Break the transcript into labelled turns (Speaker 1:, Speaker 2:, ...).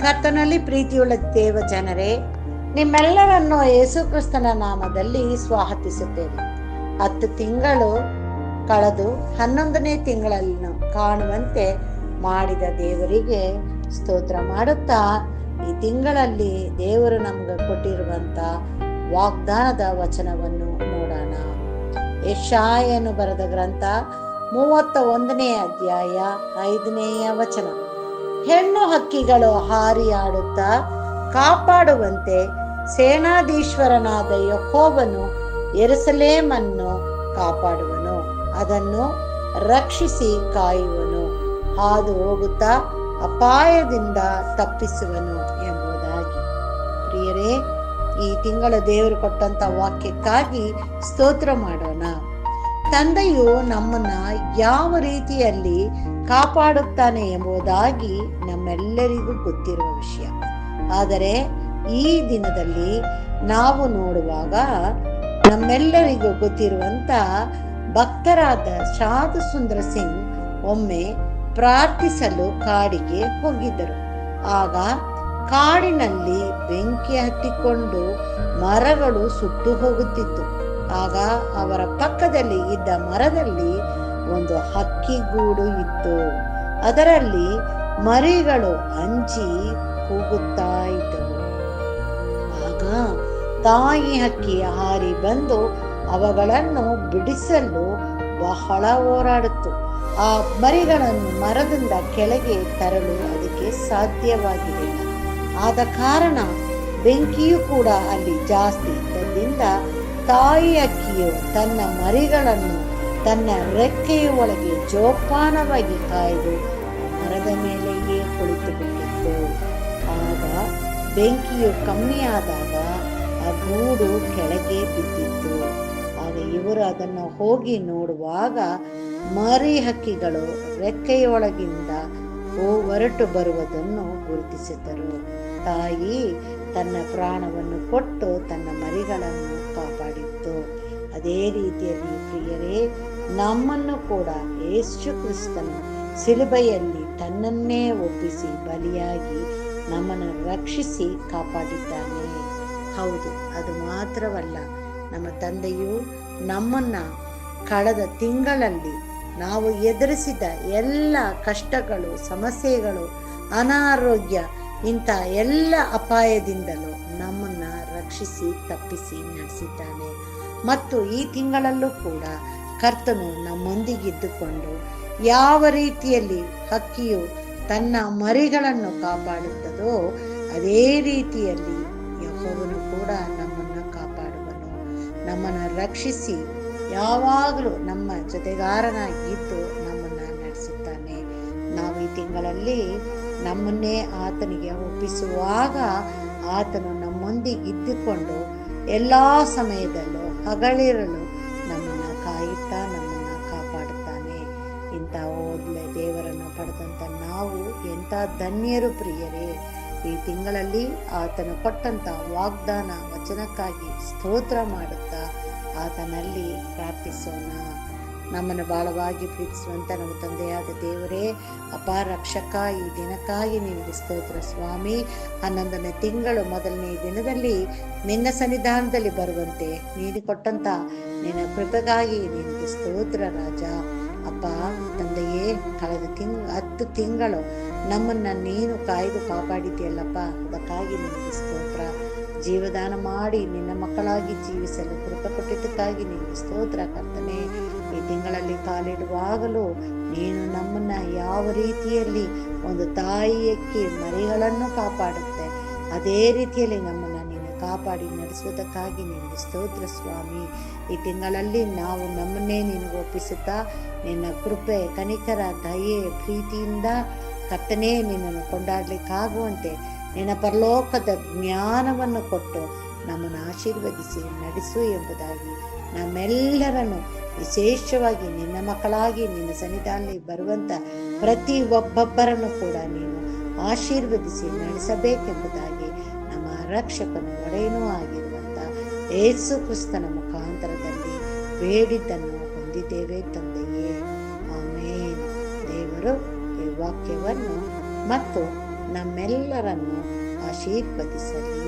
Speaker 1: ಕರ್ತನಲ್ಲಿ ಪ್ರೀತಿಯುಳ್ಳ ದೇವ ಜನರೇ, ನಿಮ್ಮೆಲ್ಲರನ್ನು ಯೇಸು ಕ್ರಿಸ್ತನ ನಾಮದಲ್ಲಿ ಸ್ವಾಗತಿಸುತ್ತೇವೆ. 10 ತಿಂಗಳು ಕಳೆದು 11ನೇ ತಿಂಗಳನ್ನು ಕಾಣುವಂತೆ ಮಾಡಿದ ದೇವರಿಗೆ ಸ್ತೋತ್ರ ಮಾಡುತ್ತಾ, ಈ ತಿಂಗಳಲ್ಲಿ ದೇವರು ನಮ್ಗೆ ಕೊಟ್ಟಿರುವಂತ ವಾಗ್ದಾನದ ವಚನವನ್ನು ನೋಡೋಣ. ಯೆಶಾಯನು ಬರೆದ ಗ್ರಂಥ 31ನೇ ಅಧ್ಯಾಯ 5ನೇಯ ವಚನ. ಹೆಣ್ಣು ಹಕ್ಕಿಗಳು ಹಾರಿಯಾಡುತ್ತಾ ಕಾಪಾಡುವಂತೆ ಸೇನಾಧೀಶ್ವರನಾದ ಯೆಹೋವನು ಯೆರೂಸಲೇಮನ್ನು ಕಾಪಾಡುವನು, ಅದನ್ನು ರಕ್ಷಿಸಿ ಕಾಯುವನು, ಹಾದು ಹೋಗುತ್ತಾ ಅಪಾಯದಿಂದ ತಪ್ಪಿಸುವನು ಎಂಬುದಾಗಿ. ಪ್ರಿಯರೇ, ಈ ತಿಂಗಳ ದೇವರು ಕೊಟ್ಟಂತ ವಾಕ್ಯಕ್ಕಾಗಿ ಸ್ತೋತ್ರ ಮಾಡೋಣ. ತಂದೆಯು ನಮ್ಮನ್ನ ಯಾವ ರೀತಿಯಲ್ಲಿ ಕಾಪಾಡುತ್ತಾನೆ ಎಂಬುದಾಗಿ ನಮ್ಮೆಲ್ಲರಿಗೂ ಗೊತ್ತಿರುವ ವಿಷಯ. ಆದರೆ ಈ ದಿನದಲ್ಲಿ ನಾವು ನೋಡುವಾಗ ನಮ್ಮೆಲ್ಲರಿಗೂ ಗೊತ್ತಿರುವಂತ ಭಕ್ತರಾದ ಸಾಧು ಸುಂದರ ಸಿಂಗ್ ಒಮ್ಮೆ ಪ್ರಾರ್ಥಿಸಲು ಕಾಡಿಗೆ ಹೋಗಿದ್ದರು. ಆಗ ಕಾಡಿನಲ್ಲಿ ಬೆಂಕಿ ಹತ್ತಿಕೊಂಡು ಮರಗಳು ಸುಟ್ಟು ಹೋಗುತ್ತಿತ್ತು. ಆಗ ಅವರ ಪಕ್ಕದಲ್ಲಿ ಇದ್ದ ಮರದಲ್ಲಿ ಒಂದು ಹಕ್ಕಿಗೂಡು ಇತ್ತು. ಅದರಲ್ಲಿ ಮರಿಗಳು ಅಂಜಿ ಕೂಗುತ್ತಾ ಇದ್ದವು. ಆಗ ತಾಯಿ ಹಕ್ಕಿ ಹಾರಿ ಬಂದು ಅವುಗಳನ್ನು ಬಿಡಿಸಲು ಬಹಳ ಹೋರಾಡಿತು. ಆ ಮರಿಗಳನ್ನು ಮರದಿಂದ ಕೆಳಗೆ ತರಲು ಅದಕ್ಕೆ ಸಾಧ್ಯವಾಗಿರಲಿಲ್ಲ. ಆದ ಕಾರಣ ಬೆಂಕಿಯೂ ಕೂಡ ಅಲ್ಲಿ ಜಾಸ್ತಿ ಇದ್ದರಿಂದ ತಾಯಿ ಹಕ್ಕಿಯು ತನ್ನ ಮರಿಗಳನ್ನು ತನ್ನ ರೆಕ್ಕೆಯ ಒಳಗೆ ಜೋಪಾನವಾಗಿ ಕಾಯ್ದು ಮರದ ಮೇಲೆಯೇ ಕುಳಿತು ಬಿಟ್ಟಿತ್ತು. ಆಗ ಬೆಂಕಿಯು ಕಮ್ಮಿಯಾದಾಗ ಆ ಗೂಡು ಕೆಳಗೆ ಬಿದ್ದಿತ್ತು. ಆಗ ಇವರು ಅದನ್ನು ಹೋಗಿ ನೋಡುವಾಗ ಮರಿ ಹಕ್ಕಿಗಳು ರೆಕ್ಕೆಯೊಳಗಿಂದ ಹೊರಟು ಬರುವುದನ್ನು ಗುರುತಿಸಿದರು. ತಾಯಿ ತನ್ನ ಪ್ರಾಣವನ್ನು ಕೊಟ್ಟು ತನ್ನ ಮರಿಗಳನ್ನು ಕಾಪಾಡಿತ್ತು. ಅದೇ ರೀತಿಯಲ್ಲಿ ಪ್ರಿಯರೇ, ನಮ್ಮನ್ನು ಕೂಡ ಯೇಸು ಕ್ರಿಸ್ತನು ಸಿಲುಬೆಯಲ್ಲಿ ತನ್ನನ್ನೇ ಒಪ್ಪಿಸಿ ಬಲಿಯಾಗಿ ನಮ್ಮನ್ನು ರಕ್ಷಿಸಿ ಕಾಪಾಡಿದ್ದಾನೆ. ಹೌದು, ಅದು ಮಾತ್ರವಲ್ಲ, ನಮ್ಮ ತಂದೆಯು ನಮ್ಮನ್ನ ಕಳೆದ ತಿಂಗಳಲ್ಲಿ ನಾವು ಎದುರಿಸಿದ ಎಲ್ಲ ಕಷ್ಟಗಳು, ಸಮಸ್ಯೆಗಳು, ಅನಾರೋಗ್ಯ, ಇಂಥ ಎಲ್ಲ ಅಪಾಯದಿಂದಲೂ ನಮ್ಮನ್ನ ರಕ್ಷಿಸಿ ತಪ್ಪಿಸಿ ನಡೆಸಿದ್ದಾನೆ. ಮತ್ತು ಈ ತಿಂಗಳಲ್ಲೂ ಕೂಡ ಕರ್ತನು ನಮ್ಮೊಂದಿಗಿದ್ದುಕೊಂಡು ಯಾವ ರೀತಿಯಲ್ಲಿ ಹಕ್ಕಿಯು ತನ್ನ ಮರಿಗಳನ್ನು ಕಾಪಾಡುತ್ತದೋ ಅದೇ ರೀತಿಯಲ್ಲಿ ಯೆಹೋವನು ಕೂಡ ನಮ್ಮನ್ನು ಕಾಪಾಡುವನು, ನಮ್ಮನ್ನು ರಕ್ಷಿಸಿ ಯಾವಾಗಲೂ ನಮ್ಮ ಜೊತೆಗಾರನಾಗಿದ್ದು ನಮ್ಮನ್ನು ನಡೆಸುತ್ತಾನೆ. ನಾವು ಈ ತಿಂಗಳಲ್ಲಿ ನಮ್ಮನ್ನೇ ಆತನಿಗೆ ಒಪ್ಪಿಸುವಾಗ ಆತನು ನಮ್ಮೊಂದಿಗಿದ್ದುಕೊಂಡು ಎಲ್ಲ ಸಮಯದಲ್ಲೂ ಹಗಲಿರಲು ನಮ್ಮನ್ನು ಕಾಯುತ್ತಾ ನಮ್ಮನ್ನು ಕಾಪಾಡುತ್ತಾನೆ. ಇಂಥ ಓದ್ಲೆ ದೇವರನ್ನು ಪಡೆದಂಥ ನಾವು ಎಂಥ ಧನ್ಯರು ಪ್ರಿಯರೇ. ಈ ತಿಂಗಳಲ್ಲಿ ಆತನು ಕೊಟ್ಟಂಥ ವಾಗ್ದಾನ ವಚನಕ್ಕಾಗಿ ಸ್ತೋತ್ರ ಮಾಡುತ್ತಾ ಆತನಲ್ಲಿ ಪ್ರಾರ್ಥಿಸೋಣ. ನಮ್ಮನ್ನು ಬಹಳವಾಗಿ ಪ್ರೀತಿಸುವಂತ ನಮ್ಮ ತಂದೆಯಾದ ದೇವರೇ, ಅಪ್ಪ ರಕ್ಷಕ, ಈ ದಿನಕ್ಕಾಗಿ ನಿನಗೆ ಸ್ತೋತ್ರ ಸ್ವಾಮಿ. 11ನೇ ತಿಂಗಳು 1ನೇ ದಿನದಲ್ಲಿ ನಿನ್ನ ಸನ್ನಿಧಾನದಲ್ಲಿ ಬರುವಂತೆ ನೀನು ಕೊಟ್ಟಂತ ನಿನ್ನ ಕೃಪೆಗಾಗಿ ನಿನಗೆ ಸ್ತೋತ್ರ ರಾಜ. ಅಪ್ಪ ತಂದೆಯೇ, ಕಳೆದ 10 ತಿಂಗಳು ನಮ್ಮನ್ನ ನೀನು ಕಾಯ್ದು ಕಾಪಾಡಿದೆಯಲ್ಲಪ್ಪ, ಅದಕ್ಕಾಗಿ ನಿನಗೆ ಸ್ತೋತ್ರ. ಜೀವದಾನ ಮಾಡಿ ನಿನ್ನ ಮಕ್ಕಳಾಗಿ ಜೀವಿಸಲು ಕೃಪೆ ಕೊಟ್ಟಿದ್ದಕ್ಕಾಗಿ ನಿನಗೆ ಸ್ತೋತ್ರ ಕರ್ತನೆ. ಈ ತಿಂಗಳಲ್ಲಿ ಕಾಲಿಡುವಾಗಲೂ ನೀನು ನಮ್ಮನ್ನ ಯಾವ ರೀತಿಯಲ್ಲಿ ಒಂದು ತಾಯಿಯಕ್ಕೆ ಮರಿಗಳನ್ನು ಕಾಪಾಡುತ್ತೆ ಅದೇ ರೀತಿಯಲ್ಲಿ ನಮ್ಮನ್ನ ನೀನು ಕಾಪಾಡಿ ನಡೆಸುವುದಕ್ಕಾಗಿ ನಿನಗೆ ಸ್ತೋತ್ರ ಸ್ವಾಮಿ. ಈ ತಿಂಗಳಲ್ಲಿ ನಾವು ನಮ್ಮನ್ನೇ ನಿನಗೆ ಒಪ್ಪಿಸುತ್ತಾ ನಿನ್ನ ಕೃಪೆ, ಕನಿಕರ, ದಯೆ, ಪ್ರೀತಿಯಿಂದ ಕರ್ತನೇ ನಿನ್ನನ್ನು ಕೊಂಡಾಡ್ಲಿಕ್ಕಾಗುವಂತೆ ನಿನ್ನ ಪರಲೋಕದ ಜ್ಞಾನವನ್ನು ಕೊಟ್ಟು ನಮ್ಮನ್ನು ಆಶೀರ್ವದಿಸಿ ನಡೆಸು ಎಂಬುದಾಗಿ ನಮ್ಮೆಲ್ಲರನ್ನು, ವಿಶೇಷವಾಗಿ ನಿನ್ನ ಮಕ್ಕಳಾಗಿ ನಿನ್ನ ಸನ್ನಿಧಾನದಲ್ಲಿ ಬರುವಂತ ಪ್ರತಿ ಒಬ್ಬೊಬ್ಬರನ್ನು ಕೂಡ ನೀನು ಆಶೀರ್ವದಿಸಿ ನಡೆಸಬೇಕೆಂಬುದಾಗಿ ನಮ್ಮ ರಕ್ಷಕನು ಒಡೆಯನೂ ಆಗಿರುವಂತ ಯೇಸು ಕ್ರಿಸ್ತನ ಮುಖಾಂತರದಲ್ಲಿ ಬೇಡಿದ್ದನ್ನು ಹೊಂದಿದ್ದೇವೆ ತಂದೆಯೇ, ಆಮೇನ್. ದೇವರು ಈ ವಾಕ್ಯವನ್ನು ಮತ್ತು ನಮ್ಮೆಲ್ಲರನ್ನು ಆಶೀರ್ವದಿಸಲಿ.